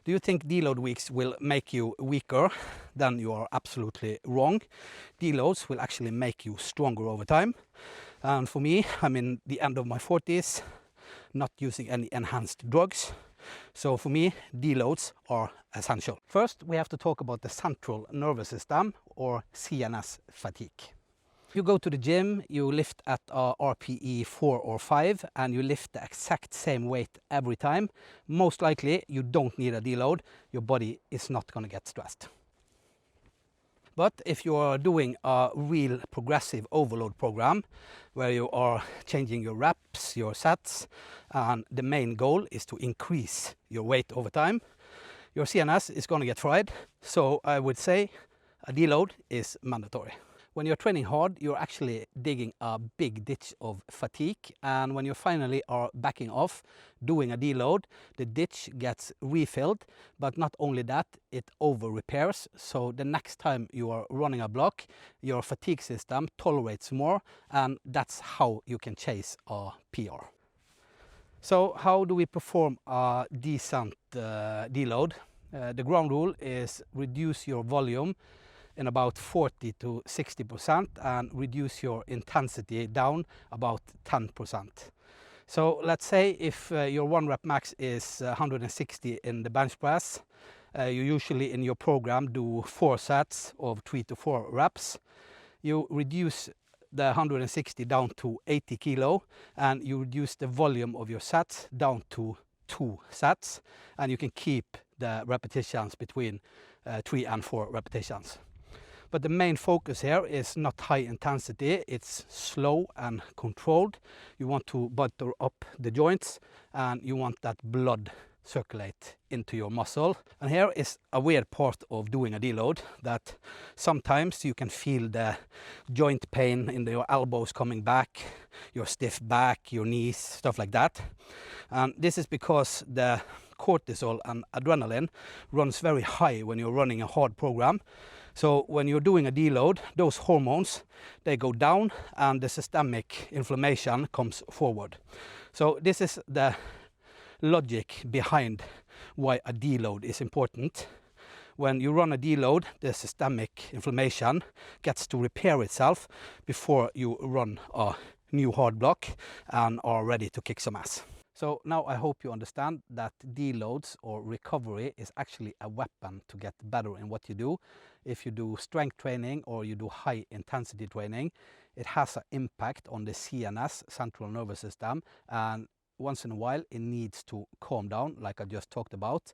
Do you think deload weeks will make you weaker? Then you are absolutely wrong. Deloads will actually make you stronger over time. And for me, I'm in the end of my 40s, not using any enhanced drugs. So for me, deloads are essential. First, we have to talk about the central nervous system, or CNS fatigue. You go to the gym, you lift at a RPE 4 or 5, and you lift the exact same weight every time. Most likely, you don't need a deload. Your body is not going to get stressed. But if you are doing a real progressive overload program, where you are changing your reps, your sets, and the main goal is to increase your weight over time, your CNS is going to get fried. So I would say a deload is mandatory. When you're training hard, you're actually digging a big ditch of fatigue, and when you finally are backing off, doing a deload, the ditch gets refilled, but not only that, it over repairs. So the next time you are running a block, your fatigue system tolerates more, and that's how you can chase a PR. So how do we perform a decent deload? The ground rule is reduce your volume in about 40 to 60% and reduce your intensity down about 10%. So let's say if your 1 rep max is 160 in the bench press, you usually in your program do 4 sets of 3 to 4 reps. You reduce the 160 down to 80 kilo, and you reduce the volume of your sets down to 2 sets, and you can keep the repetitions between 3 and 4 repetitions. But the main focus here is not high intensity, it's slow and controlled. You want to butter up the joints, and you want that blood circulate into your muscle. And here is a weird part of doing a deload, that sometimes you can feel the joint pain in your elbows coming back, your stiff back, your knees, stuff like that. And this is because the cortisol and adrenaline runs very high when you're running a hard program. So when you're doing a deload, those hormones, they go down and the systemic inflammation comes forward. So this is the logic behind why a deload is important. When you run a deload, the systemic inflammation gets to repair itself before you run a new hard block and are ready to kick some ass. So now I hope you understand that deloads or recovery is actually a weapon to get better in what you do. If you do strength training or you do high intensity training, it has an impact on the CNS, central nervous system, and once in a while it needs to calm down, like I just talked about.